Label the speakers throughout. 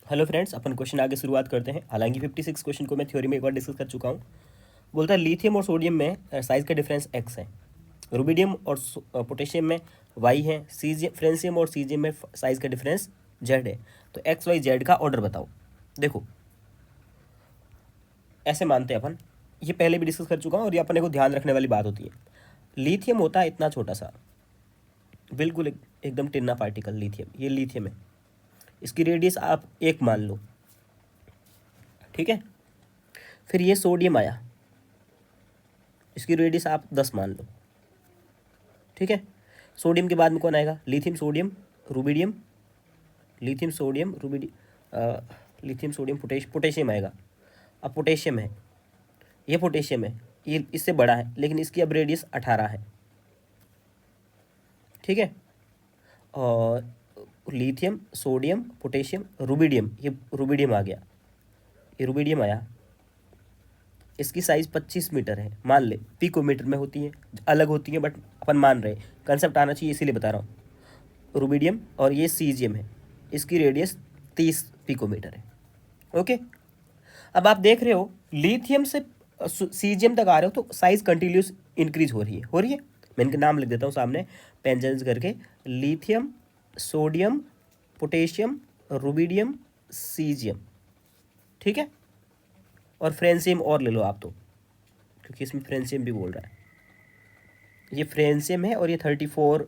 Speaker 1: Hello friends, अपन question आगे शुरुआत करते हैं। हालांकि 56 क्वेश्चन को मैं थ्योरी में एक बार डिस्कस कर चुका हूँ। बोलता है लिथियम और सोडियम में साइज का डिफरेंस x है, रुबिडियम और पोटेशियम में y है, सीजियम फ्रेंसियम और सीजियम में साइज का डिफरेंस z है। तो x y z का ऑर्डर बताओ। देखो ऐसे मानते हैं अपन, ये पहले भी डिस्कस कर चुका हूँ और ये अपने को ध्यान रखने वाली बात होती है। लिथियम होता है इतना छोटा सा, बिल्कुल एकदम टिन्ना पार्टिकल लिथियम, ये लिथियम है। इसकी रेडियस आप 1 मान लो, ठीक है। फिर ये सोडियम आया, इसकी रेडियस आप 10 मान लो, ठीक है। सोडियम के बाद में कौन आएगा? Lithium sodium rubidium, lithium sodium lithium sodium potassium आएगा। अब पोटेशियम है, ये पोटेशियम है, ये इससे बड़ा है लेकिन इसकी अब रेडियस 18 है, ठीक है। और लिथियम सोडियम पोटेशियम रुबिडियम, ये रुबिडियम आ गया, ये रुबिडियम आया। इसकी साइज़ 25 मीटर है, मान ले। पिकोमीटर में होती है, अलग होती है, बट अपन मान रहे, कंसेप्ट आना चाहिए इसीलिए बता रहा हूँ। रुबिडियम और ये सीजियम है, इसकी रेडियस 30 पिकोमीटर है, ओके। अब आप देख रहे हो लिथियम से सीजियम तक आ रहे हो तो साइज कंटिन्यूस इंक्रीज हो रही है। मैं इनके नाम लिख देता हूँ सामने पेन चेंज करके। Lithium sodium potassium rubidium caesium, ठीक है। और फ्रेंसियम और ले लो आप तो, क्योंकि इसमें फ्रेंसियम भी बोल रहा है। ये फ्रेंसियम है और ये 34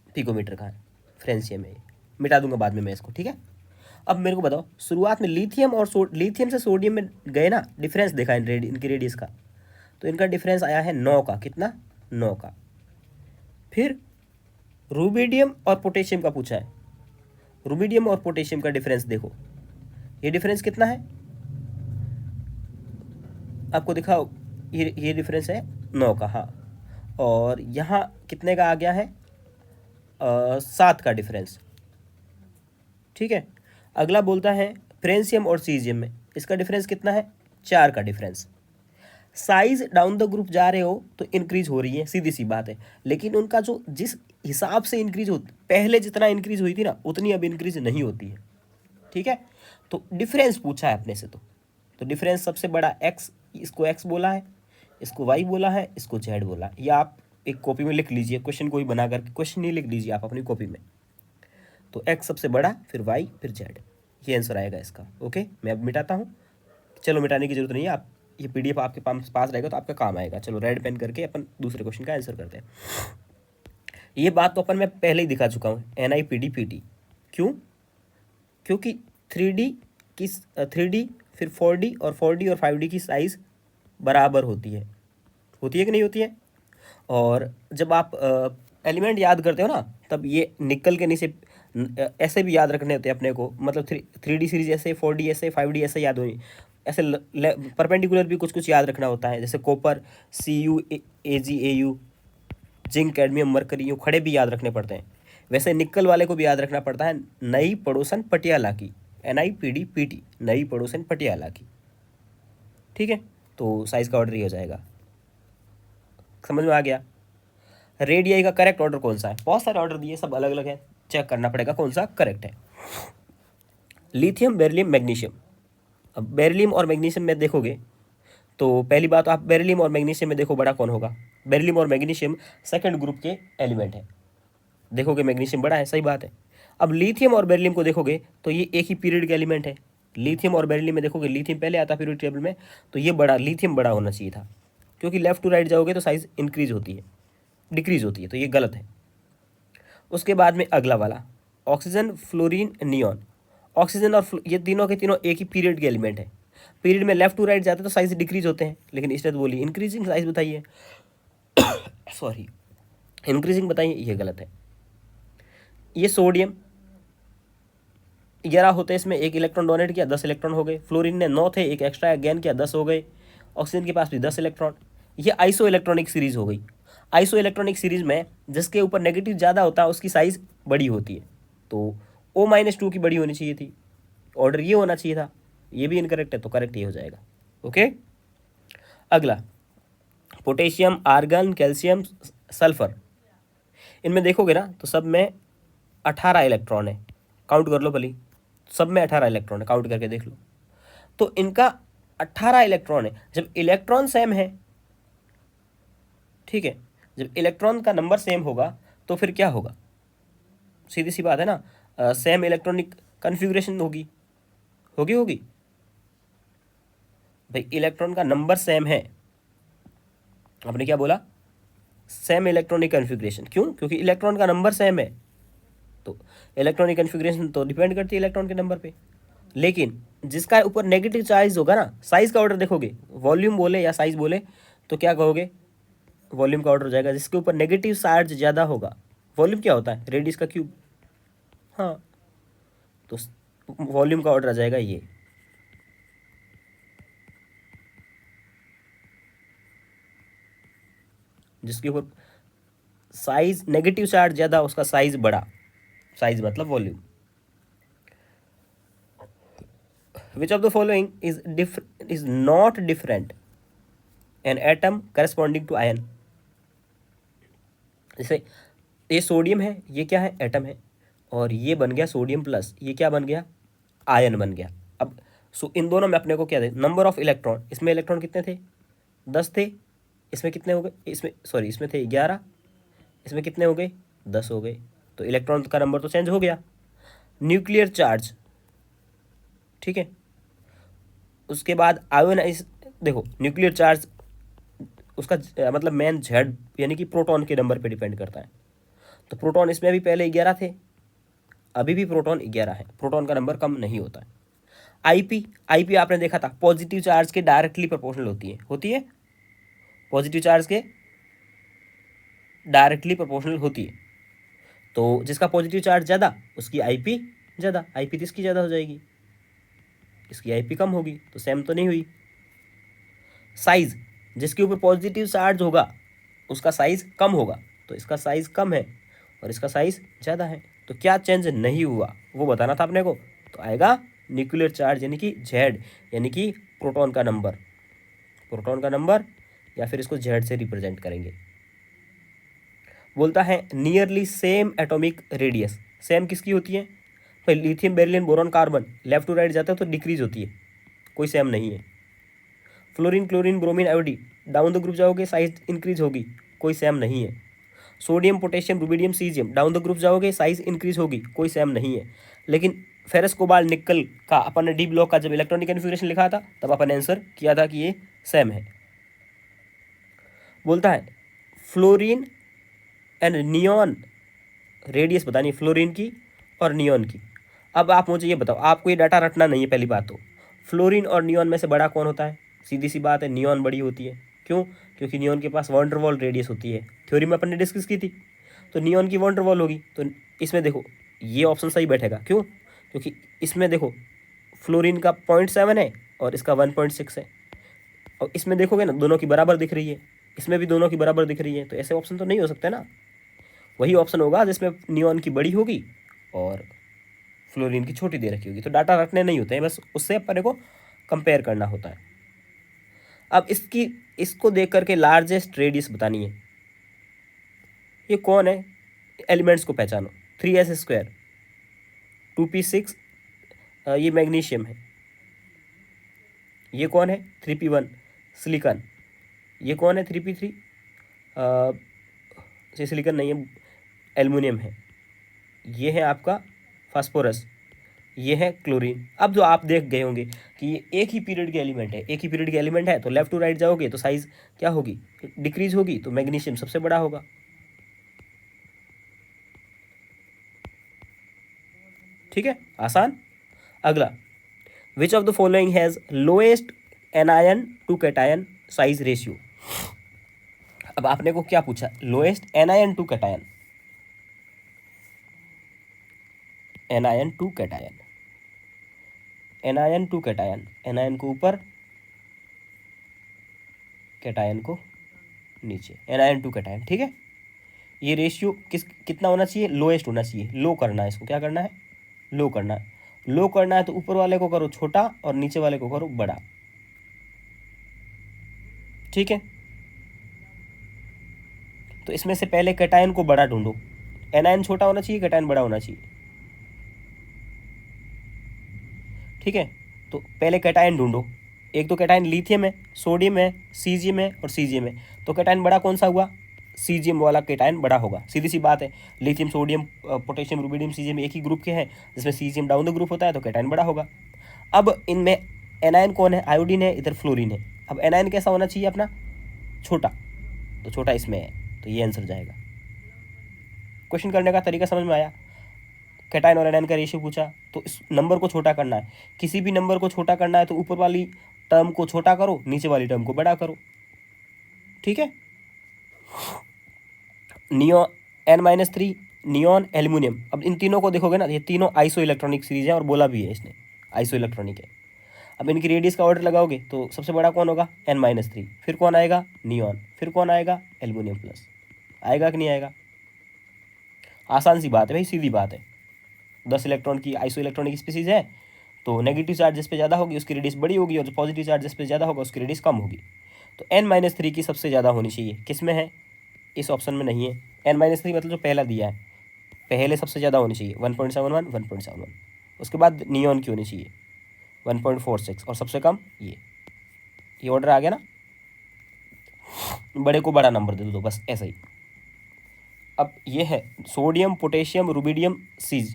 Speaker 1: पिकोमीटर का है, फ्रेंसियम है। ये मिटा दूंगा बाद में मैं इसको, ठीक है। अब मेरे को बताओ, शुरुआत में लिथियम और लिथियम से सोडियम में गए ना, डिफरेंस देखा इनकी रेडियस का, तो इनका डिफरेंस आया है 9 का। कितना? 9 का। फिर रुबिडियम और पोटेशियम का पूछा है, रुबिडियम और पोटेशियम का डिफरेंस देखो, ये डिफरेंस कितना है आपको दिखाओ। ये डिफरेंस है 9 का, हाँ। और यहाँ कितने का आ गया है? 7 का डिफरेंस, ठीक है। अगला बोलता है फ्रेंसियम और सीजियम में, इसका डिफरेंस कितना है? 4 का difference. Size down the group जा रहे हो तो इंक्रीज हो रही है, सीधी सी बात है। लेकिन उनका जो जिस हिसाब से इंक्रीज हो, पहले जितना इंक्रीज हुई थी ना उतनी अब इंक्रीज नहीं होती है, ठीक है। तो डिफरेंस पूछा है अपने से, तो डिफरेंस सबसे बड़ा x, इसको x बोला है, इसको y बोला है, इसको z बोला है। या आप एक कॉपी में लिख लीजिए, क्वेश्चन कोई बना करके क्वेश्चन नहीं लिख लीजिए आप अपनी कॉपी में। तो x सबसे बड़ा, फिर y, फिर z, ये आंसर आएगा इसका, ओके। मैं अब मिटाता हूँ, चलो मिटाने की जरूरत नहीं है, आप ये PDF आपके पास रहेगा तो आपका काम आएगा। चलो रेड पेन करके अपन दूसरे क्वेश्चन का आंसर करते हैं। ये बात तो अपन मैं पहले ही दिखा चुका हूँ, NIPD क्यों? क्योंकि 3D की 3D फिर 4D और 4D और 5D की साइज़ बराबर होती है कि नहीं होती है। और जब आप एलिमेंट याद करते हो ना, तब ये निकल के नीचे ऐसे भी याद रखने होते हैं अपने को, मतलब 3D सीरीज ऐसे, 4D ऐसे, 5D ऐसे याद होनी, ऐसे परपेंडिकुलर भी कुछ कुछ याद रखना होता है। जैसे copper CU AG AU, zinc cadmium mercury, यूँ खड़े भी याद रखने पड़ते हैं। वैसे निकल वाले को भी याद रखना पड़ता है, नई पड़ोसन पटियाला की, NIPD नई पड़ोसन पटियाला की, ठीक है। तो साइज का ऑर्डर ही हो जाएगा, समझ में आ गया। रेडियाई का करेक्ट ऑर्डर कौन सा है? बहुत सारे ऑर्डर दिए, सब अलग अलग है, चेक करना पड़ेगा कौन सा करेक्ट है। Lithium beryllium magnesium. अब बेरिलियम और मैग्नीशियम में देखोगे तो पहली बात, आप बेरिलियम और मैग्नीशियम में देखो बड़ा कौन होगा। बेरिलियम और मैग्नीशियम सेकंड ग्रुप के एलिमेंट है, देखोगे मैग्नीशियम बड़ा है, सही बात है। अब लिथियम और बेरिलियम को देखोगे तो ये एक ही पीरियड के एलिमेंट है। लिथियम और बेरिलियम में देखोगे, लिथियम पहले आता पीरियड टेबल में, तो ये बड़ा, लिथियम बड़ा होना चाहिए था, क्योंकि लेफ्ट टू राइट जाओगे तो साइज इंक्रीज होती है, डिक्रीज होती है, तो ये गलत है। उसके बाद में अगला वाला ऑक्सीजन फ्लोरीन नियॉन। ऑक्सीजन और ये तीनों के तीनों एक ही पीरियड के एलिमेंट है। पीरियड में लेफ्ट टू राइट जाते तो साइज डिक्रीज होते हैं, लेकिन इसने तो बोली इंक्रीजिंग साइज बताइए, सॉरी इंक्रीजिंग बताइए, ये गलत है। ये सोडियम 11 होते, इसमें 1 इलेक्ट्रॉन डोनेट किया, 10 इलेक्ट्रॉन हो गए। फ्लोरीन ने 9 थे, 1 एक्स्ट्रा गेन किया, 10 हो गए। ऑक्सीजन के पास भी 10 इलेक्ट्रॉन। ये आइसो इलेक्ट्रॉनिक सीरीज हो गई। आइसो इलेक्ट्रॉनिक सीरीज में जिसके ऊपर नेगेटिव ज़्यादा होता है उसकी साइज बड़ी होती है, तो O-2 की बड़ी होनी चाहिए थी, ऑर्डर ये होना चाहिए था। ये भी इनकरेक्ट है, तो करेक्ट ये हो जाएगा, ओके। अगला पोटेशियम, आर्गन, कैल्शियम, सल्फर। इनमें देखोगे ना तो सब में 18 इलेक्ट्रॉन है, काउंट कर लो भली। सब में 18 इलेक्ट्रॉन है, काउंट करके देख लो। तो इनका 18 इलेक्ट्रॉन है। जब इलेक्ट्रॉन सेम है, ठीक है, जब इलेक्ट्रॉन का नंबर सेम होगा तो फिर क्या होगा, सीधी सी बात है ना, सेम इलेक्ट्रॉनिक कन्फिग्रेशन होगी, होगी भाई। इलेक्ट्रॉन का नंबर सेम है, आपने क्या बोला, सेम इलेक्ट्रॉनिक कन्फिग्रेशन। क्यों? क्योंकि इलेक्ट्रॉन का नंबर सेम है, तो इलेक्ट्रॉनिक कन्फिग्रेशन तो डिपेंड करती है इलेक्ट्रॉन के नंबर पे। लेकिन जिसका ऊपर नेगेटिव चार्ज होगा ना, साइज का ऑर्डर देखोगे, वॉल्यूम बोले या साइज बोले तो क्या कहोगे, वॉल्यूम का ऑर्डर हो जाएगा। जिसके ऊपर नेगेटिव चार्ज ज़्यादा होगा, वॉल्यूम क्या होता है, रेडियस का क्यूब, हाँ, तो वॉल्यूम का ऑर्डर आ जाएगा ये। जिसके ऊपर साइज नेगेटिव चार्ज ज़्यादा, उसका साइज बड़ा, साइज मतलब volume. Which of the following is not different an atom corresponding to ion. जैसे ये सोडियम है, ये क्या है, एटम है, और ये बन गया सोडियम प्लस, ये क्या बन गया, आयन बन गया। अब इन दोनों में अपने को क्या थे, नंबर ऑफ इलेक्ट्रॉन, इसमें इलेक्ट्रॉन कितने थे, 10 थे, इसमें कितने हो गए, इसमें सॉरी इसमें थे 11, इसमें कितने हो गए, 10 हो गए। तो इलेक्ट्रॉन का नंबर तो चेंज हो गया। न्यूक्लियर चार्ज, ठीक है, उसके बाद आयोनाइज, देखो न्यूक्लियर चार्ज उसका मतलब मेन जेड यानी कि प्रोटॉन के नंबर पे डिपेंड करता है। तो प्रोटॉन इसमें भी पहले 11 थे, अभी भी प्रोटॉन 11 है, प्रोटॉन का नंबर कम नहीं होता है। आईपी आपने देखा था, पॉजिटिव चार्ज के डायरेक्टली प्रोपोर्शनल होती है, पॉजिटिव चार्ज के डायरेक्टली प्रोपोर्शनल होती है। तो जिसका पॉजिटिव चार्ज ज़्यादा उसकी आईपी ज़्यादा, आईपी तो इसकी ज़्यादा हो जाएगी, इसकी आईपी कम होगी, तो सेम तो नहीं हुई। साइज, जिसके ऊपर पॉजिटिव चार्ज होगा उसका साइज कम होगा, तो इसका साइज कम है और इसका साइज ज़्यादा है। तो क्या चेंज नहीं हुआ वो बताना था अपने को, तो आएगा न्यूक्लियर चार्ज यानी कि जेड, यानी कि प्रोटॉन का नंबर, प्रोटॉन का नंबर, या फिर इसको जेड से रिप्रेजेंट करेंगे। बोलता है nearly same atomic radius, same किसकी होती है भाई, lithium beryllium boron carbon left to right जाता है तो डिक्रीज होती है, कोई सेम नहीं है। Fluorine chlorine bromine iodine down the group जाओगे साइज इंक्रीज होगी, कोई सेम नहीं है। Sodium potassium rubidium caesium down the group जाओगे साइज इंक्रीज होगी, कोई सेम नहीं है। लेकिन फेरस कोबाल्ट निकल का अपन ने डी ब्लॉक का जब इलेक्ट्रॉनिक कन्फिग्रेशन लिखा था तब अपन ने आंसर किया था कि ये सेम है। बोलता है फ्लोरीन एंड नियॉन रेडियस बतानी है, फ्लोरीन की और नियॉन की। अब आप मुझे ये बताओ, आपको ये डाटा रटना नहीं है पहली बात तो, फ्लोरीन और नियॉन में से बड़ा कौन होता है, सीधी सी बात है नियॉन बड़ी होती है। क्यों? क्योंकि नियॉन के पास वॉन डेर वाल रेडियस होती है, थ्योरी में अपन ने डिस्कस की थी, तो नियॉन की वॉन डेर वाल होगी। तो इसमें देखो ये ऑप्शन सही बैठेगा, क्यों? क्योंकि इसमें देखो फ्लोरीन का 0.7 है और इसका 1.6 है, और इसमें देखोगे ना दोनों की बराबर दिख रही है, इसमें भी दोनों की बराबर दिख रही है, तो ऐसे ऑप्शन तो नहीं हो सकते ना। वही ऑप्शन होगा जिसमें नियॉन की बड़ी होगी और फ्लोरीन की छोटी दे रखी होगी। तो डाटा रखने नहीं होते हैं, बस उससे अपने को कंपेयर करना होता है। अब इसको देख करके लार्जेस्ट रेडियस बतानी है, ये कौन है, एलिमेंट्स को पहचानो। 3s², 2p6, ये मैग्नीशियम है। ये कौन है, 3p1 सिलिकॉन। ये कौन है, 3p3, ये सिलिकॉन नहीं है, एल्युमिनियम है। ये है आपका फास्फोरस, ये है क्लोरीन। अब जो आप देख गए होंगे कि ये एक ही पीरियड के एलिमेंट है, एक ही पीरियड के एलिमेंट है, तो लेफ्ट टू राइट जाओगे तो साइज क्या होगी, डिक्रीज होगी, तो मैग्नीशियम सबसे बड़ा होगा। ठीक है, आसान। अगला, which of the following has lowest anion to cation size ratio. अब आपने को क्या पूछा, lowest anion to cation, anion to cation, anion to cation, anion को ऊपर कैटायन को नीचे, एनायन टू कैटायन। ठीक है, ये रेशियो कितना होना चाहिए, लोएस्ट होना चाहिए, लो करना है इसको, क्या करना है, लो करना है। लो करना है तो ऊपर वाले को करो छोटा और नीचे वाले को करो बड़ा। ठीक है, तो इसमें से पहले कैटायन को बड़ा ढूंढो, एनायन छोटा होना चाहिए, कैटायन बड़ा होना चाहिए। ठीक है, तो पहले कैटायन ढूंढो। एक तो कैटायन लिथियम है, सोडियम है, सीजियम है और सीजियम है। तो कैटायन बड़ा कौन सा हुआ? सीजियम वाला कैटायन बड़ा होगा, सीधी सी बात है। Lithium, sodium, potassium, rubidium, caesium एक ही ग्रुप के हैं, जिसमें सीजियम डाउन द ग्रुप होता है, तो कैटायन बड़ा होगा। अब इनमें एनायन कौन है? आयोडीन है, इधर फ्लोरीन है। अब एनायन कैसा होना चाहिए अपना? छोटा, तो छोटा इसमें है, तो ये आंसर जाएगा। क्वेश्चन करने का तरीका समझ में आया? कैटायन और एनायन का रेशियो पूछा, तो इस नंबर को छोटा करना है। किसी भी नंबर को छोटा करना है तो ऊपर वाली टर्म को छोटा करो, नीचे वाली टर्म को बड़ा करो, ठीक है। Neo N-3, neon, aluminium. अब इन तीनों को देखोगे ना, ये तीनों आइसो इलेक्ट्रॉनिक सीरीज है, और बोला भी है इसने आइसो इलेक्ट्रॉनिक है। अब इनकी रेडियस का ऑर्डर लगाओगे तो सबसे बड़ा कौन होगा? N-3, फिर कौन आएगा? नियॉन, फिर कौन आएगा? Aluminium plus. आएगा कि नहीं आएगा? आसान सी बात है भाई, सीधी बात है। 10 इलेक्ट्रॉन की आइसो इलेक्ट्रॉनिक स्पीसीज है, तो नेगेटिव चार्ज जिस पे ज़्यादा होगी उसकी रेडियस बड़ी होगी, और जो पॉजिटिव चार्ज जिस पे ज़्यादा होगा उसकी रेडियस कम होगी। तो N-3 की सबसे ज़्यादा होनी चाहिए, किस में है? इस ऑप्शन में नहीं है। N-3 मतलब जो पहला दिया है, पहले सबसे ज़्यादा होनी चाहिए 1.71, 1.71। उसके बाद नियॉन की होनी चाहिए 1.46, और सबसे कम ये ऑर्डर आ गया ना। बड़े को बड़ा नंबर दे दो बस, ऐसा ही। अब ये है सोडियम, पोटेशियम, रुबिडियम,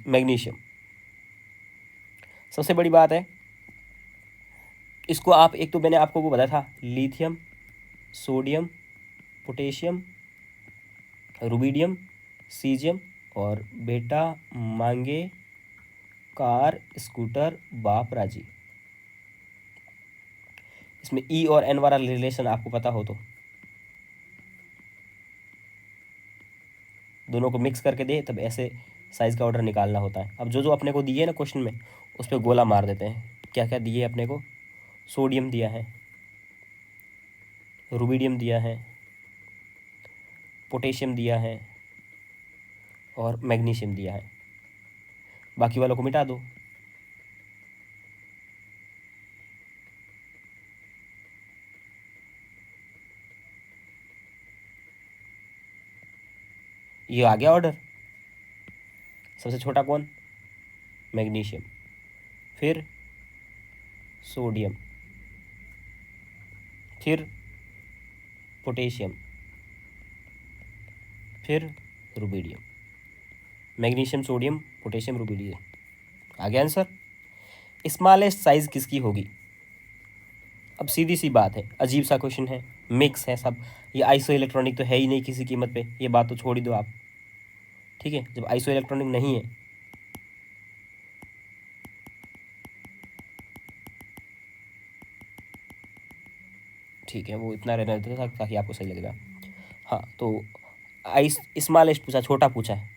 Speaker 1: मैग्नीशियम। सबसे बड़ी बात है, इसको आप, एक तो मैंने आपको वो बताया था, lithium, sodium, potassium, rubidium, caesium और बेटा मांगे कार स्कूटर बाप राजी। इसमें ई और एन वाला रिलेशन आपको पता हो तो दोनों को मिक्स करके दे, तब ऐसे साइज़ का ऑर्डर निकालना होता है। अब जो जो अपने को दिए ना क्वेश्चन में, उस पर गोला मार देते हैं। क्या क्या दिए अपने को? सोडियम दिया है, रुबिडियम दिया है, पोटेशियम दिया है और मैग्नीशियम दिया है। बाकी वालों को मिटा दो। ये आ गया ऑर्डर। सबसे छोटा कौन? मैग्नीशियम, फिर सोडियम, फिर पोटेशियम, फिर rubidium. Magnesium, sodium, potassium, rubidium. आ गया आंसर। स्मॉलेस्ट साइज किसकी होगी? अब सीधी सी बात है, अजीब सा क्वेश्चन है, मिक्स है सब। ये आइसो इलेक्ट्रॉनिक तो है ही नहीं किसी कीमत पे, ये बात तो छोड़ ही दो आप, ठीक है। जब आइसो इलेक्ट्रॉनिक नहीं है, ठीक है, वो इतना रहना देता था ताकि आपको सही लगेगा। हाँ, तो आइस स्मॉलेस्ट पूछा, छोटा पूछा है।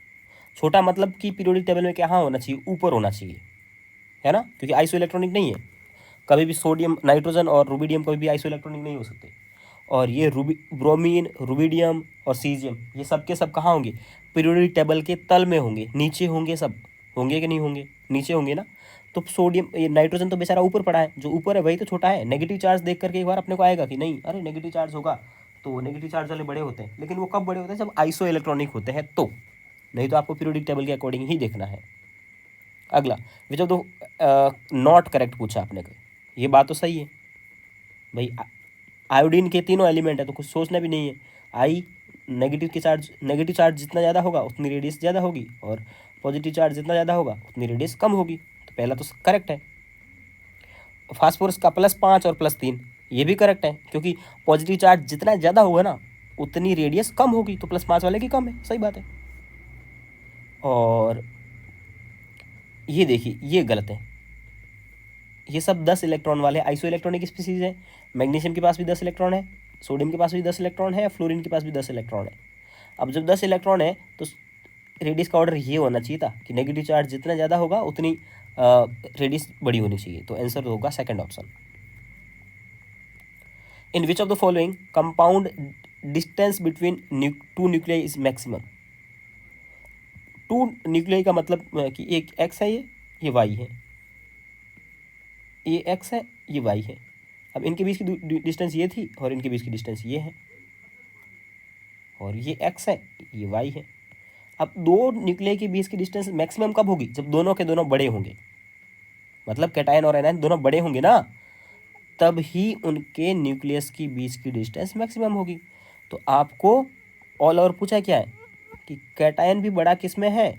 Speaker 1: छोटा मतलब कि पीरियोडिक टेबल में क्या हाँ होना चाहिए? ऊपर होना चाहिए, है ना, क्योंकि आइसो इलेक्ट्रॉनिक नहीं है। कभी भी सोडियम, नाइट्रोजन और रुबिडियम कभी भी आइसो इलेक्ट्रॉनिक नहीं हो सकते। और ये ब्रोमीन, रुबिडियम और सीजियम, ये सब के सब कहाँ होंगे? पीरियोडिक टेबल के तल में होंगे, नीचे होंगे सब। होंगे कि नहीं होंगे? नीचे होंगे ना। तो सोडियम, ये नाइट्रोजन तो बेचारा ऊपर पड़ा है, जो ऊपर है वही तो छोटा है। नेगेटिव चार्ज देख करके एक बार अपने को आएगा कि नहीं, अरे नेगेटिव चार्ज होगा, तो नेगेटिव चार्ज वाले बड़े होते हैं। लेकिन वो कब बड़े होते हैं? जब आइसो इलेक्ट्रॉनिक होते हैं तो, नहीं तो आपको पीरियोडिक टेबल के अकॉर्डिंग ही देखना है। अगला, which of the not correct पूछा आपने को। ये बात तो सही है भाई, आयोडीन के तीनों एलिमेंट है तो कुछ सोचना भी नहीं है। आई नेगेटिव चार्ज जितना ज़्यादा होगा उतनी रेडियस ज़्यादा होगी, और पॉजिटिव चार्ज जितना ज़्यादा होगा उतनी रेडियस कम होगी। तो पहला तो करेक्ट है। फास्फोरस का +5 और +3 ये भी करेक्ट है, क्योंकि पॉजिटिव चार्ज जितना ज़्यादा होगा ना उतनी रेडियस कम होगी, तो +5 वाले की कम है, सही बात है। और ये देखिए, ये गलत है। ये सब 10 इलेक्ट्रॉन वाले आइसो इलेक्ट्रॉनिक स्पीसीज है। मैग्नीशियम के पास भी 10 इलेक्ट्रॉन है, सोडियम के पास भी 10 इलेक्ट्रॉन है, फ्लोरीन के पास भी 10 इलेक्ट्रॉन है। अब जब 10 इलेक्ट्रॉन है तो रेडियस का ऑर्डर ये होना चाहिए था कि नेगेटिव चार्ज जितना ज़्यादा होगा उतनी रेडियस बड़ी होनी चाहिए। तो आंसर होगा second option. In which of the following compound distance between two nuclei is maximum? Two nuclei का मतलब कि एक एक्स है, ये वाई है, ये एक्स है, ये वाई है। अब इनके बीच की डिस्टेंस ये थी और इनके बीच की डिस्टेंस ये है, और ये एक्स है, ये वाई है। अब दो न्यूक्लियाई के बीच की डिस्टेंस मैक्सिमम कब होगी? जब दोनों के दोनों बड़े होंगे। मतलब कैटायन और एनायन दोनों बड़े होंगे ना, तब ही उनके न्यूक्लियस की बीच की डिस्टेंस मैक्सिमम होगी। तो आपको ऑल ओवर पूछा क्या है कि कैटायन भी बड़ा किस में है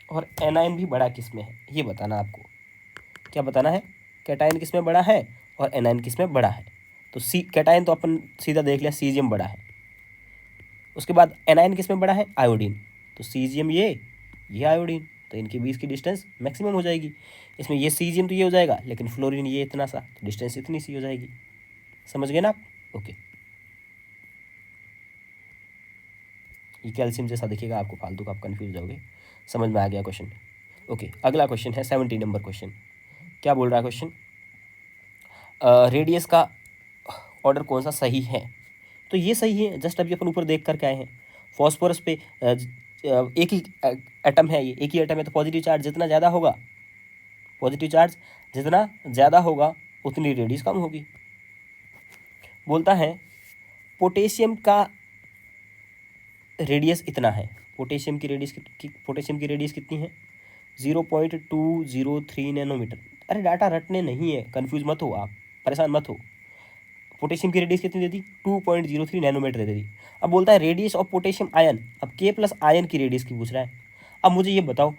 Speaker 1: और एनायन भी बड़ा किस में है, ये बताना आपको। क्या बताना है? कैटायन किस में बड़ा है और एनायन किस में बड़ा है। तो सी कैटायन तो अपन सीधा देख लिया, सीजियम बड़ा है। उसके बाद एनायन किस में बड़ा है? आयोडीन। तो सीजियम ये आयोडीन, तो इनके बीच की डिस्टेंस मैक्सिमम हो जाएगी। इसमें ये सीजियम तो ये हो जाएगा, लेकिन फ्लोरीन ये इतना सा, तो डिस्टेंस इतनी सी हो जाएगी। समझ गए ना आप? ओके, ये कैल्शियम जैसा दिखेगा आपको, फालतू का आप कन्फ्यूज हो जाओगे। समझ में आ गया क्वेश्चन? ओके, अगला क्वेश्चन है 70 नंबर क्वेश्चन। क्या बोल रहा है क्वेश्चन? रेडियस का ऑर्डर कौन सा सही है? तो ये सही है, जस्ट अभी अपन ऊपर देख करके आए हैं। फॉस्फोरस पे एक ही एटम है, ये एक ही एटम है, तो पॉजिटिव चार्ज जितना ज़्यादा होगा, पॉजिटिव चार्ज जितना ज़्यादा होगा उतनी रेडियस कम होगी। बोलता है पोटेशियम का रेडियस इतना है। पोटेशियम की रेडियस कितनी है? 0.203 नैनोमीटर। अरे डाटा रटने नहीं है, कंफ्यूज मत हो आप, परेशान मत हो। पोटेशियम की रेडियस कितनी दे दी? 2.03 नैनोमीटर दे दी। अब बोलता है रेडियस ऑफ पोटेशियम आयन। अब के प्लस आयन की रेडियस की पूछ रहा है। अब मुझे ये बताओ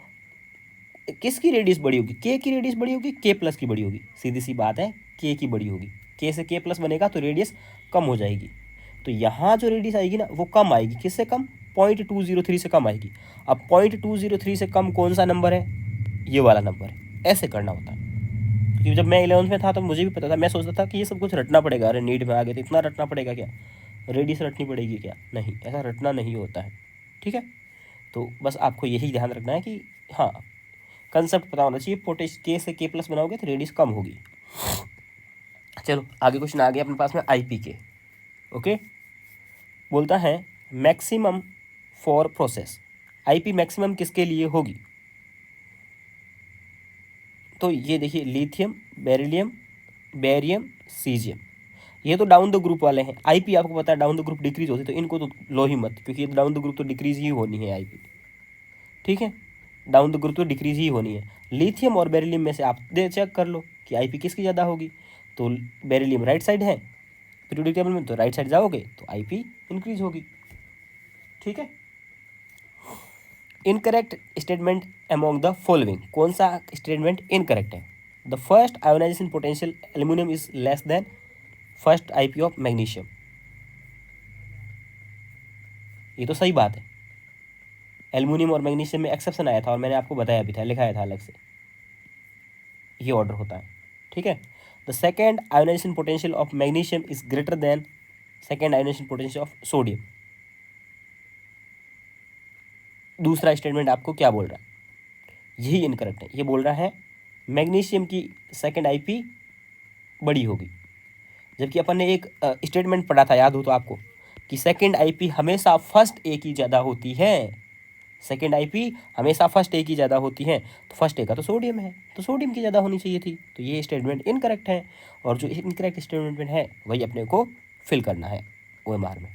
Speaker 1: किसकी रेडियस बड़ी होगी? के की रेडियस बड़ी होगी, के प्लस की बड़ी होगी? सीधी सी बात है, के की बड़ी होगी। के से के प्लस बनेगा तो रेडियस कम हो जाएगी। तो यहाँ जो रेडियस आएगी ना वो कम आएगी। किससे कम? 0.203 से कम आएगी। अब 0.203 से कम कौन सा नंबर है? ये वाला नंबर है। ऐसे करना होता है, क्योंकि जब मैं 11th में था तो मुझे भी पता था, मैं सोचता था कि ये सब कुछ रटना पड़ेगा। अरे नीट में आ गए तो इतना रटना पड़ेगा क्या? रेडियस रटनी पड़ेगी क्या? नहीं, ऐसा रटना नहीं होता है। ठीक है, तो बस आपको यही ध्यान रखना है कि हाँ, कंसेप्ट पता होना चाहिए। पोटेश के से के प्लस बनाओगे तो रेडियस कम होगी। चलो आगे क्वेश्चन आ गया अपने पास में आईपी के। ओके, बोलता है maximum for process. IP maximum किसके लिए होगी? तो ये देखिए, लिथियम, बेरिलियम, बेरियम, सीजियम, ये तो डाउन द ग्रुप वाले हैं। आईपी आपको पता है डाउन द ग्रुप डिक्रीज होती है, तो इनको तो लो ही मत, क्योंकि ये डाउन द ग्रुप तो डिक्रीज ही होनी है आईपी। ठीक है, डाउन द ग्रुप तो डिक्रीज ही होनी है। लिथियम और बेरिलियम में से आप दे चेक कर लो कि आईपी किसकी ज़्यादा होगी। तो बेरिलियम राइट साइड है पीरियोडिक टेबल में, तो राइट साइड जाओगे तो आईपी इंक्रीज होगी। ठीक है, incorrect statement among the following. कौन सा स्टेटमेंट इनकरेक्ट है? The first ionization potential aluminium is less than first IP of magnesium. ये तो सही बात है। एल्यूमिनियम और मैग्नीशियम में एक्सेप्शन आया था और मैंने आपको बताया भी था, लिखाया था अलग से। ये ऑर्डर होता है। ठीक है, the second ionization potential of magnesium is greater than second ionization potential of sodium. दूसरा स्टेटमेंट आपको क्या बोल रहा है? यही इनकरेक्ट है। ये बोल रहा है मैग्नीशियम की सेकेंड आईपी बड़ी होगी, जबकि अपन ने एक स्टेटमेंट पढ़ा था, याद हो तो आपको, कि सेकेंड आईपी हमेशा फर्स्ट ए की ज़्यादा होती है। सेकेंड आईपी हमेशा फर्स्ट ए की ज़्यादा होती है, तो फर्स्ट ए का तो सोडियम है, तो सोडियम की ज़्यादा होनी चाहिए थी। तो ये स्टेटमेंट इनकरेक्ट है, और जो इनकरेक्ट स्टेटमेंट है वही अपने को फिल करना है OMR में।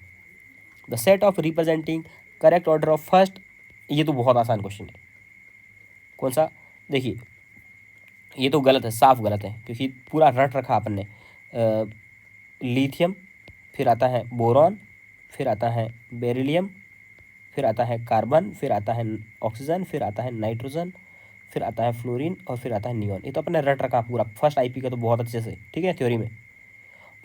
Speaker 1: The set of representing correct order of first. ये तो बहुत आसान क्वेश्चन है। कौन सा? देखिए, ये तो गलत है, साफ गलत है, क्योंकि पूरा रट रखा अपन ने। लिथियम, फिर आता है बोरॉन, फिर आता है बेरिलियम, फिर आता है कार्बन, फिर आता है ऑक्सीजन, फिर आता है नाइट्रोजन, फिर आता है फ्लोरीन, और फिर आता है नियॉन। ये तो अपने रट रखा पूरा फर्स्ट आईपी का तो बहुत अच्छे से। ठीक है, थ्योरी में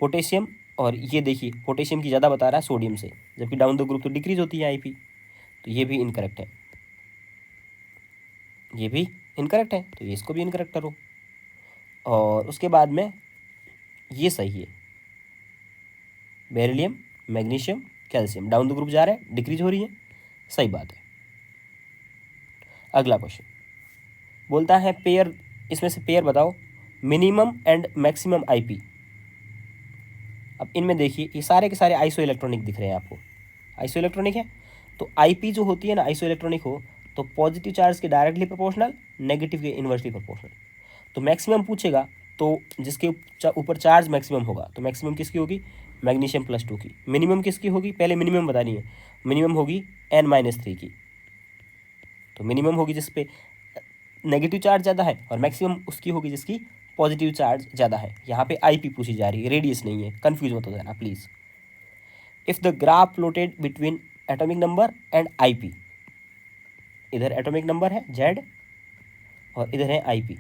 Speaker 1: पोटेशियम, और ये देखिए पोटेशियम की ज़्यादा बता रहा है सोडियम से, जबकि डाउन द ग्रुप तो डिक्रीज होती है आईपी। तो ये भी इनकरेक्ट है, ये भी इनकरेक्ट है, तो ये इसको भी इनकरेक्ट करो। और उसके बाद में ये सही है, beryllium, magnesium, calcium down the group जा रहे हैं, डिक्रीज हो रही है, सही बात है। अगला क्वेश्चन बोलता है पेयर, इसमें से पेयर बताओ मिनिमम एंड मैक्सिमम आईपी। अब इनमें देखिए ये सारे के सारे आइसो इलेक्ट्रॉनिक दिख रहे हैं आपको, आइसो इलेक्ट्रॉनिक है। तो आईपी जो होती है ना, आइसो इलेक्ट्रॉनिक हो तो पॉजिटिव चार्ज के डायरेक्टली प्रोपोर्शनल, नेगेटिव के इन्वर्सली प्रोपोर्शनल। तो मैक्सिमम पूछेगा तो जिसके ऊपर चार्ज मैक्सिमम होगा, तो मैक्सिमम किसकी होगी? मैग्नीशियम +2 की। मिनिमम किसकी होगी? पहले मिनिमम बतानी है। मिनिमम होगी N-3 की। तो मिनिमम होगी जिस पे नेगेटिव चार्ज ज़्यादा है, और मैक्सिमम उसकी होगी जिसकी पॉजिटिव चार्ज ज़्यादा है। यहाँ पे आईपी पूछी जा रही है, रेडियस नहीं है, कंफ्यूज मत हो जाना please. If the graph plotted between atomic number and IP, इधर एटॉमिक नंबर है जेड और इधर है आईपी,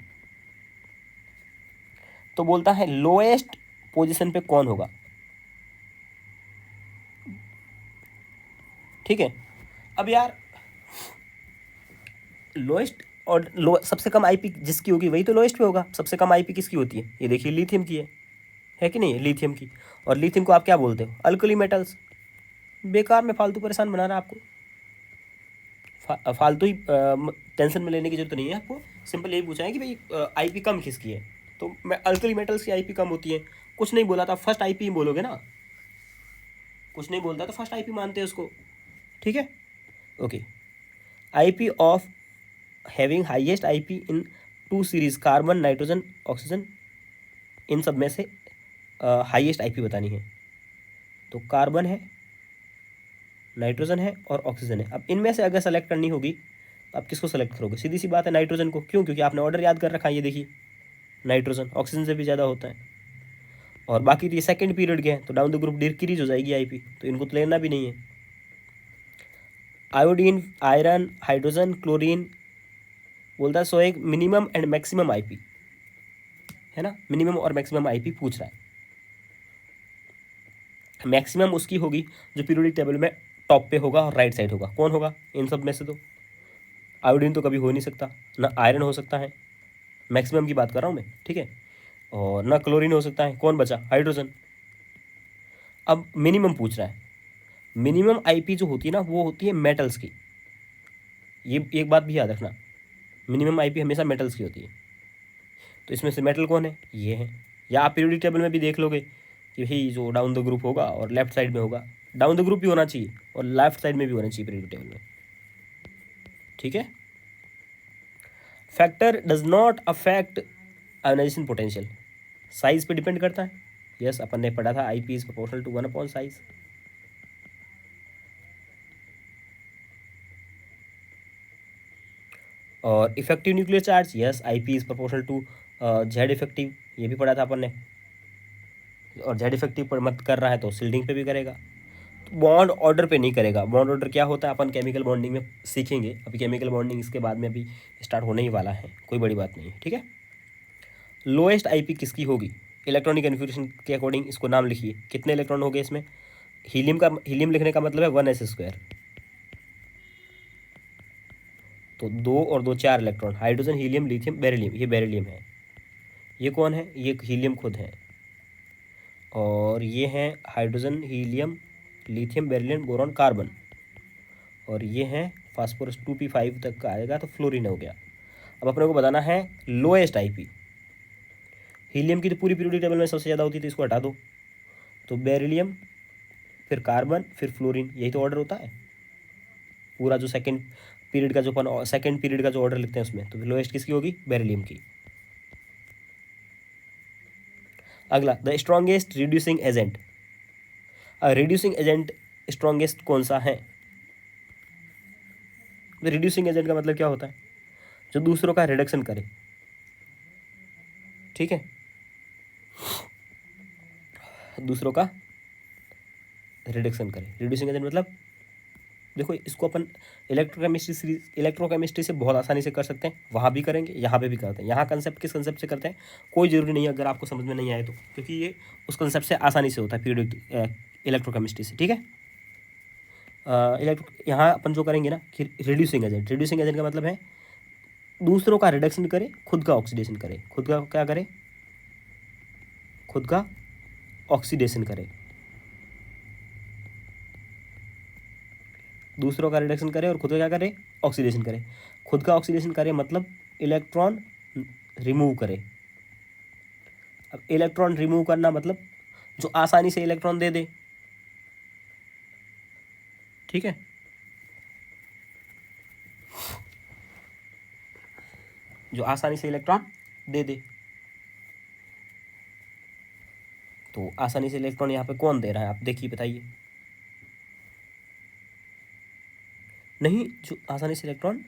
Speaker 1: तो बोलता है लोएस्ट पोजीशन पे कौन होगा। ठीक है, अब यार लोएस्ट और सबसे कम आईपी जिसकी होगी वही तो लोएस्ट पे होगा। सबसे कम आईपी किसकी होती है, ये देखिए लिथियम की है कि नहीं, लिथियम की। और लिथियम को आप क्या बोलते हो, अल्कली मेटल्स। बेकार में फालतू परेशान बनाना आपको, फालतू ही टेंशन में लेने की जरूरत नहीं है आपको। सिंपल यही पूछा है कि भाई आईपी कम किसकी है, तो मैं अल्कली मेटल्स की आईपी कम होती है। कुछ नहीं बोला था, फर्स्ट आईपी ही बोलोगे ना, कुछ नहीं बोलता तो फर्स्ट आईपी मानते हैं उसको। ठीक है, okay. IP of having highest IP in 2 series carbon nitrogen oxygen, इन सब में से हाईएस्ट आईपी बतानी है। तो कार्बन है, नाइट्रोजन है और ऑक्सीजन है। अब इनमें से अगर सेलेक्ट करनी होगी तो आप किसको सेलेक्ट करोगे, सीधी सी बात है नाइट्रोजन को। क्यों, क्योंकि आपने ऑर्डर याद कर रखा है, ये देखिए नाइट्रोजन ऑक्सीजन से भी ज़्यादा होता है। और बाकी तो ये सेकेंड पीरियड के हैं, तो डाउन द ग्रुप डिक्रीज हो जाएगी आईपी, तो इनको तो लेना भी नहीं है। आयोडीन, आयरन, हाइड्रोजन, क्लोरीन बोलता है सो एक मिनिमम एंड मैक्सिमम आईपी है ना, मिनिमम और मैक्सिमम आईपी पूछ रहा है। मैक्सिमम उसकी होगी जो पीरियोडिक टेबल में टॉप पे होगा और राइट साइड होगा। कौन होगा इन सब में से, तो आयोडीन तो कभी हो नहीं सकता, ना आयरन हो सकता है, मैक्सिमम की बात कर रहा हूँ मैं, ठीक है। और ना क्लोरीन हो सकता है, कौन बचा, हाइड्रोजन। अब मिनिमम पूछ रहा है। मिनिमम आईपी जो होती है ना वो होती है मेटल्स की, ये एक बात भी याद रखना, मिनिमम आईपी हमेशा मेटल्स की होती है। तो इसमें से मेटल कौन है, ये है। या आप पीरियोडिक टेबल में भी देख लोगे कि भाई जो डाउन द ग्रुप होगा और लेफ्ट साइड में होगा, डाउन द ग्रुप भी होना चाहिए और लेफ्ट साइड में भी होना चाहिए पीरियोडिक टेबल में। ठीक है, factor does not affect ionization potential, size पे डिपेंड करता है। यस, अपन ने पढ़ा था IP is proportional to 1 upon size. और effective nuclear charge, yes IP is proportional to Z effective, ये भी पढ़ा था अपन ने। और जेड इफेक्टिव पर मत कर रहा है तो सिल्डिंग पे भी करेगा, तो बॉन्ड ऑर्डर पे नहीं करेगा। बॉन्ड ऑर्डर क्या होता है अपन केमिकल बॉन्डिंग में सीखेंगे, अभी केमिकल बॉन्डिंग इसके बाद में अभी स्टार्ट होने ही वाला है, कोई बड़ी बात नहीं है। ठीक है, लोएस्ट आईपी किसकी होगी, इलेक्ट्रॉनिक कन्फिग्रेशन के अकॉर्डिंग इसको नाम लिखिए। कितने इलेक्ट्रॉन हो गए इसमें, हीलियम लिखने का मतलब है 1s², तो 2 और 2 4 electron. Hydrogen, helium, lithium, beryllium, ये बेरिलियम है। ये कौन है, ये हीलियम खुद है। और ये है hydrogen, helium, lithium, beryllium, boron, carbon. और ये है फास्फोरस 2p5 तक का आएगा तो फ्लोरीन हो गया। अब अपने को बताना है लोएस्ट आईपी। हीलियम की तो पूरी पीरियोडिक टेबल में सबसे ज़्यादा होती है, तो इसको हटा दो। तो बेरिलियम, फिर कार्बन, फिर फ्लोरीन, यही तो ऑर्डर होता है पूरा जो सेकंड पीरियड का जो अपन सेकंड पीरियड का जो ऑर्डर लिखते हैं उसमें। तो लोएस्ट किसकी होगी, बेरिलियम की। अगला, the strongest reducing agent. Reducing agent strongest कौन सा है, रिड्यूसिंग एजेंट का मतलब क्या होता है, जो दूसरों का रिडक्शन करे। ठीक है, दूसरों का रिडक्शन करे, रिड्यूसिंग एजेंट मतलब देखो इसको अपन इलेक्ट्रोकेमिस्ट्री से बहुत आसानी से कर सकते हैं, वहाँ भी करेंगे, यहाँ पे भी करते हैं। यहाँ कंसेप्ट किस कंसेप्ट से करते हैं कोई ज़रूरी नहीं है अगर आपको समझ में नहीं आए तो, क्योंकि ये उस कंसेप्ट से आसानी से होता है पीरियोडिक इलेक्ट्रोकेमिस्ट्री से। ठीक है, यहाँ अपन जो करेंगे ना कि रिड्यूसिंग एजेंट का मतलब है दूसरों का रिडक्शन करे, खुद का ऑक्सीडेशन करे। खुद का क्या करे, खुद का ऑक्सीडेशन करे, दूसरों का रिडक्शन करे और खुद का क्या करे, ऑक्सीडेशन करे। खुद का ऑक्सीडेशन करे मतलब इलेक्ट्रॉन रिमूव करे। अब इलेक्ट्रॉन रिमूव करना मतलब जो आसानी से इलेक्ट्रॉन दे दे। ठीक है, जो आसानी से इलेक्ट्रॉन दे दे। तो आसानी से इलेक्ट्रॉन यहाँ पे कौन दे रहा है, आप देखिए बताइए। नहीं, जो आसानी से इलेक्ट्रॉन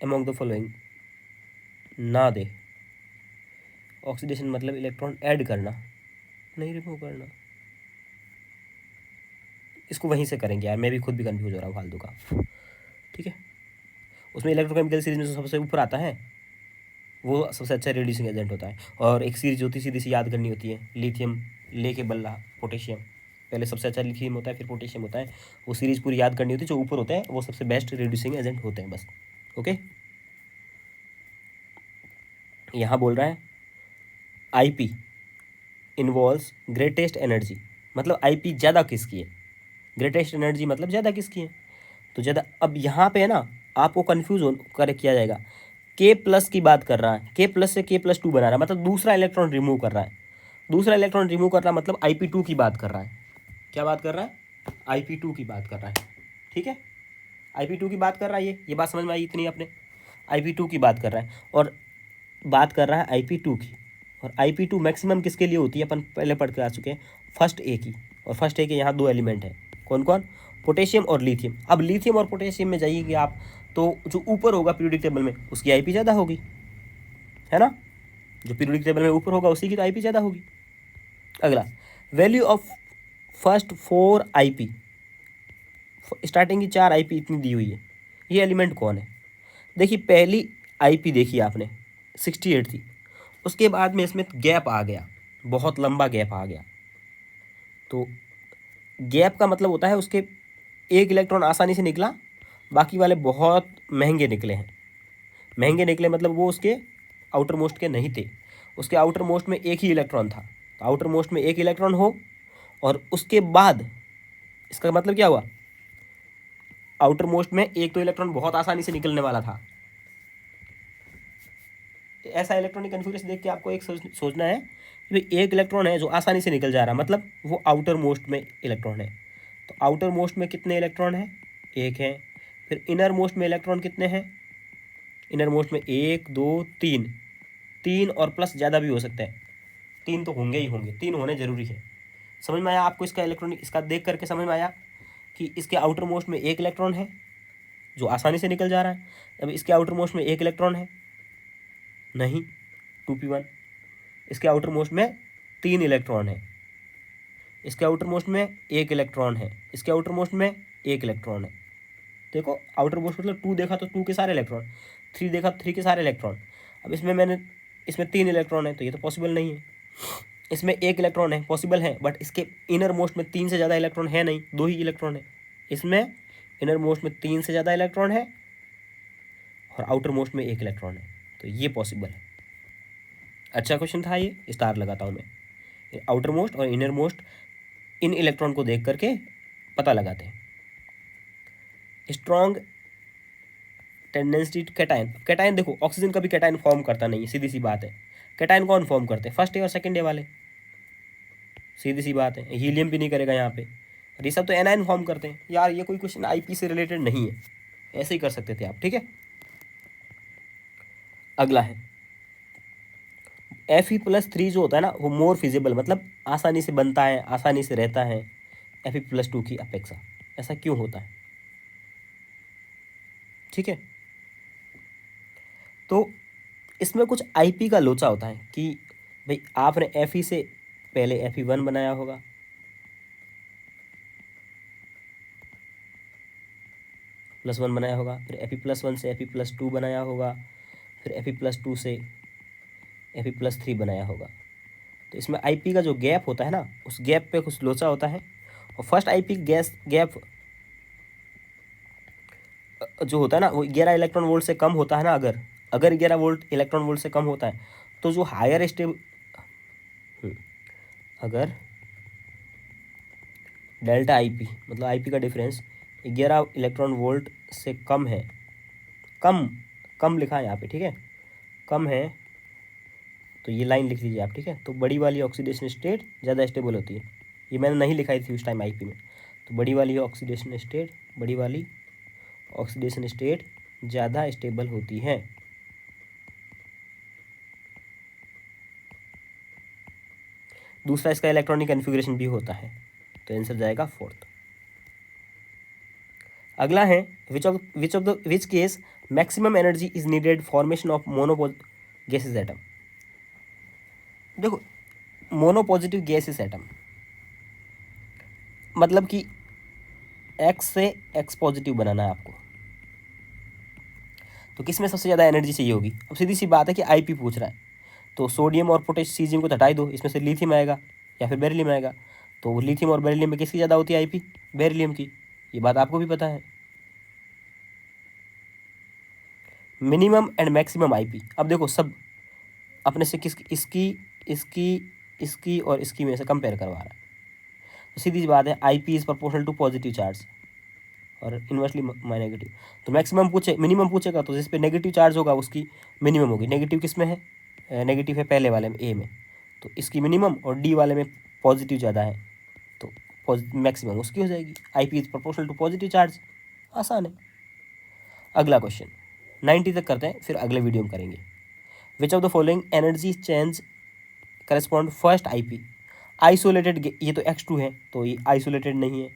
Speaker 1: अमॉन्ग द फॉलोइंग, ना दे। ऑक्सीडेशन मतलब इलेक्ट्रॉन ऐड करना, नहीं रिमूव करना। इसको वहीं से करेंगे यार, मैं भी खुद भी कंफ्यूज हो रहा हूँ फालतू का। ठीक है, उसमें इलेक्ट्रोकेमिकल सीरीज में जो सबसे ऊपर आता है वो सबसे अच्छा रिड्यूसिंग एजेंट होता है। और एक सीरीज होती है सीधी सी याद करनी होती है, लिथियम लेके बल्ला पोटेशियम, पहले सबसे अच्छा लिथियम होता है फिर पोटेशियम होता है। वो सीरीज पूरी याद करनी होती है, जो ऊपर होते हैं वो सबसे बेस्ट रिड्यूसिंग एजेंट होते हैं बस। ओके, यहाँ बोल रहा है आईपी इन्वॉल्व्स ग्रेटेस्ट एनर्जी, मतलब आईपी ज़्यादा किसकी है, ग्रेटेस्ट एनर्जी मतलब ज़्यादा किसकी है, तो ज़्यादा। अब यहाँ पे है ना आपको कन्फ्यूज हो कर किया जाएगा, के प्लस की बात कर रहा है, के प्लस से के प्लस टू बना रहा है, मतलब दूसरा इलेक्ट्रॉन रिमूव कर रहा है। दूसरा इलेक्ट्रॉन रिमूव कर रहा है मतलब IP2 की बात कर रहा है। क्या बात कर रहा है, IP2 की बात कर रहा है। ठीक है, IP2 की बात कर रहा है, ये बात समझ में आई इतनी अपने, IP2 की बात कर रहा है और बात कर रहा है IP2 की। और IP2 मैक्सिमम किसके लिए होती है, अपन पहले पढ़ के आ चुके हैं, फर्स्ट ए की। और फर्स्ट ए के यहाँ दो एलिमेंट हैं, कौन कौन, पोटेशियम और लिथियम। अब लिथियम और पोटेशियम में जाइएगी आप तो जो ऊपर होगा पीरियोडिक टेबल में उसकी IP ज़्यादा होगी, है ना, जो पीरियोडिक टेबल में ऊपर होगा उसी की तो IP ज़्यादा होगी। अगला, value of first 4 IP, starting की 4 IP इतनी दी हुई है, ये एलिमेंट कौन है। देखिए पहली IP देखी आपने 68 थी, उसके बाद में इसमें गैप आ गया, बहुत लंबा गैप आ गया। तो गैप का मतलब होता है उसके एक इलेक्ट्रॉन आसानी से निकला, बाकी वाले बहुत महंगे निकले हैं। महंगे निकले मतलब वो उसके आउटर मोस्ट के नहीं थे, उसके आउटर मोस्ट में एक ही इलेक्ट्रॉन था। तो आउटर मोस्ट में एक इलेक्ट्रॉन हो और उसके बाद, इसका मतलब क्या हुआ, आउटर मोस्ट में एक तो इलेक्ट्रॉन बहुत आसानी से निकलने वाला था। ऐसा इलेक्ट्रॉनिक कन्फिगरेशन देख के आपको एक सोचना है कि भाई एक इलेक्ट्रॉन है जो आसानी से निकल जा रहा है, मतलब वो आउटर मोस्ट में इलेक्ट्रॉन है। तो आउटर मोस्ट में कितने इलेक्ट्रॉन हैं, एक है। फिर इनर मोस्ट में इलेक्ट्रॉन कितने हैं, इनर मोस्ट में 1 2 3, 3 और प्लस ज़्यादा भी हो सकता है, 3 तो होंगे ही होंगे, 3 होने जरूरी है। समझ में आया आपको इसका इलेक्ट्रॉनिक, इसका देख करके समझ में आया कि इसके आउटर मोस्ट में एक इलेक्ट्रॉन है जो आसानी से निकल जा रहा है। अब इसके आउटर मोस्ट में एक इलेक्ट्रॉन है, नहीं 2p1। इसके आउटर मोस्ट में 3 इलेक्ट्रॉन है, इसके आउटर मोस्ट में एक इलेक्ट्रॉन है, इसके आउटर मोस्ट में एक इलेक्ट्रॉन है। देखो आउटर मोस्ट मतलब 2 देखा तो 2 के सारे इलेक्ट्रॉन, 3 देखा तो 3 के सारे इलेक्ट्रॉन। अब इसमें 3 इलेक्ट्रॉन है तो ये तो पॉसिबल नहीं है। इसमें एक इलेक्ट्रॉन है, पॉसिबल है, बट इसके इनर मोस्ट में 3 से ज़्यादा इलेक्ट्रॉन है नहीं, 2 ही इलेक्ट्रॉन है। इसमें इनर मोस्ट में 3 से ज़्यादा इलेक्ट्रॉन है और आउटर मोस्ट में एक इलेक्ट्रॉन है, तो ये पॉसिबल है। अच्छा क्वेश्चन था ये, स्टार लगाता हूँ मैं। आउटर मोस्ट और इनर मोस्ट इन इलेक्ट्रॉन को देख करके पता लगाते हैं। स्ट्रॉन्ग टेंडेंसी कैटायन, कैटायन देखो ऑक्सीजन कभी कैटायन फॉर्म करता नहीं है, सीधी सी बात है। कैटायन कौन फॉर्म करते हैं, फर्स्ट डे और सेकंड डे वाले, सीधी सी बात है। हीलियम भी नहीं करेगा यहाँ पे, और ये सब तो एनायन फॉर्म करते हैं। यार ये कोई क्वेश्चन IP से रिलेटेड नहीं है, ऐसे ही कर सकते थे आप। ठीक है, अगला है Fe+3 जो होता है ना वो मोर फिजिबल, मतलब आसानी से बनता है, आसानी से रहता है Fe+2 की अपेक्षा। ऐसा क्यों होता है, ठीक है। तो इसमें कुछ IP का लोचा होता है कि भाई आपने Fe से पहले Fe1 बनाया होगा, +1 बनाया होगा, फिर Fe+1 से Fe+2 बनाया होगा, फिर Fe+2 से Fe+3 बनाया होगा। तो इसमें IP का जो गैप होता है ना, उस गैप पे कुछ लोचा होता है। और फर्स्ट IP गैप जो होता है ना वो 11 इलेक्ट्रॉन वोल्ट से कम होता है ना, अगर 11 वोल्ट इलेक्ट्रॉन वोल्ट से कम होता है तो जो हायर स्टेबल, अगर डेल्टा IP मतलब IP का डिफरेंस 11 इलेक्ट्रॉन वोल्ट से कम है, कम लिखा है यहाँ पे, ठीक है, कम है, तो ये लाइन लिख लीजिए आप। ठीक है, तो बड़ी वाली ऑक्सीडेशन स्टेट ज़्यादा स्टेबल होती है, ये मैंने नहीं लिखाई थी उस टाइम IP में। तो बड़ी वाली ऑक्सीडेशन स्टेट ज़्यादा स्टेबल होती है। दूसरा इसका इलेक्ट्रॉनिक कन्फिगरेशन भी होता है, तो आंसर जाएगा 4th। अगला है which case maximum energy is needed formation of gaseous atom. देखो मोनो पॉजिटिव गैसेस एटम मतलब कि X से X पॉजिटिव बनाना है आपको, तो किस में सबसे ज़्यादा एनर्जी चाहिए होगी। अब सीधी सी बात है कि Ip पूछ रहा है, तो सोडियम और पोटेशियम सीजियम को हटाई दो, इसमें से लिथियम आएगा या फिर बेरिलियम आएगा। तो लिथियम और बेरिलियम में किसकी ज़्यादा होती है Ip? बेरिलियम की। ये बात आपको भी पता है। मिनिमम एंड मैक्सिमम Ip, अब देखो सब अपने से किस इसकी और इसकी में से कंपेयर करवा रहा है, तो सीधी सी बात है Ip is proportional to positive charge और इन्वर्सली माई नेगेटिव। तो मैक्सिमम पूछे मिनिमम पूछेगा तो जिस पे नेगेटिव चार्ज होगा उसकी मिनिमम होगी। नेगेटिव किस में है? नेगेटिव है पहले वाले में, ए में, तो इसकी मिनिमम, और डी वाले में पॉजिटिव ज़्यादा है तो मैक्सिमम उसकी हो जाएगी। Ip is proportional to positive charge. आसान है। अगला क्वेश्चन 90 तक करते हैं, फिर अगले वीडियो में करेंगे। विच of the following energy change correspond first Ip? Isolated, ये तो X2 है तो ये आइसोलेटेड नहीं है,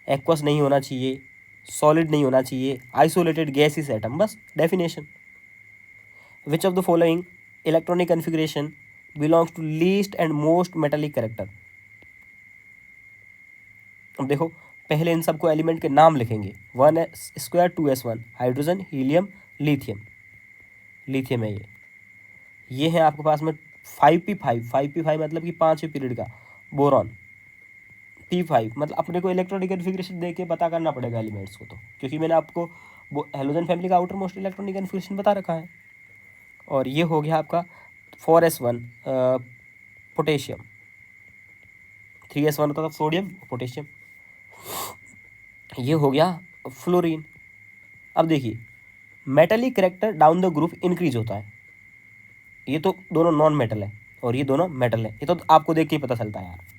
Speaker 1: एक्वस नहीं होना चाहिए, सॉलिड नहीं होना चाहिए, आइसोलेटेड गैसेस एटम, बस definition. Which of the following electronic configuration belongs to least and most metallic character? अब देखो पहले इन सबको एलिमेंट के नाम लिखेंगे। 1s2 2s1 hydrogen, helium, lithium. Lithium है ये है आपके पास में 5p5 मतलब कि 5वें पीरियड का बोरॉन। p5 मतलब अपने को इलेक्ट्रॉनिक कन्फिग्रेशन देख के पता करना पड़ेगा एलिमेंट्स को, तो क्योंकि मैंने आपको वो हेलोजन फैमिली का आउटर मोस्ट इलेक्ट्रॉनिक कन्फिग्रेशन बता रखा है। और ये हो गया आपका 4s1 पोटेशियम, 3s1 होता था सोडियम पोटेशियम, ये हो गया फ्लोरीन। अब देखिए metallic character down the group increase होता है, ये तो दोनों नॉन मेटल है और ये दोनों मेटल है, ये तो आपको देख के ही पता चलता है यार।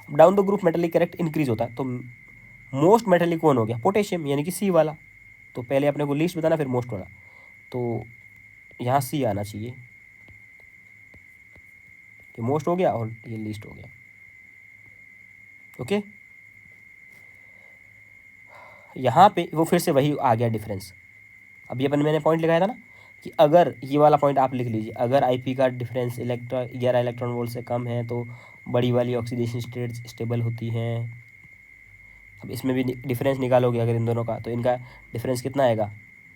Speaker 1: Down the group metallic character increase होता है, तो मोस्ट मेटलिक कौन हो गया? पोटेशियम, यानी कि सी वाला। तो पहले अपने को लिस्ट बताना फिर मोस्ट वाला, तो यहाँ सी आना चाहिए, ये मोस्ट हो गया और ये लिस्ट हो गया। ओके, यहाँ पे वो फिर से वही आ गया डिफरेंस। अभी अपन मैंने पॉइंट लिखाया था ना कि अगर ये वाला पॉइंट आप लिख लीजिए, अगर Ip का डिफरेंस 11 इलेक्ट्रॉन वोल्ट से कम है तो बड़ी वाली ऑक्सीडेशन स्टेट स्टेबल होती हैं। अब इसमें भी डिफरेंस निकालोगे अगर इन दोनों का, तो इनका डिफरेंस कितना आएगा?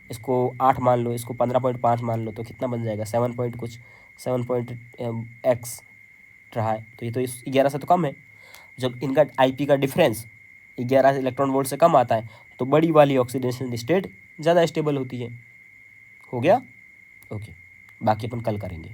Speaker 1: इसको 8 मान लो, इसको 15.5 मान लो, तो कितना बन जाएगा? 7 पॉइंट कुछ, 7 पॉइंट एक्स रहा है, तो ये तो इस 11 से तो कम है। जब इनका Ip का डिफरेंस 11 इलेक्ट्रॉन वोल्ट से कम आता है तो बड़ी वाली ऑक्सीडेशन स्टेट ज़्यादा स्टेबल होती है। हो गया? ओके, बाकी अपन कल करेंगे।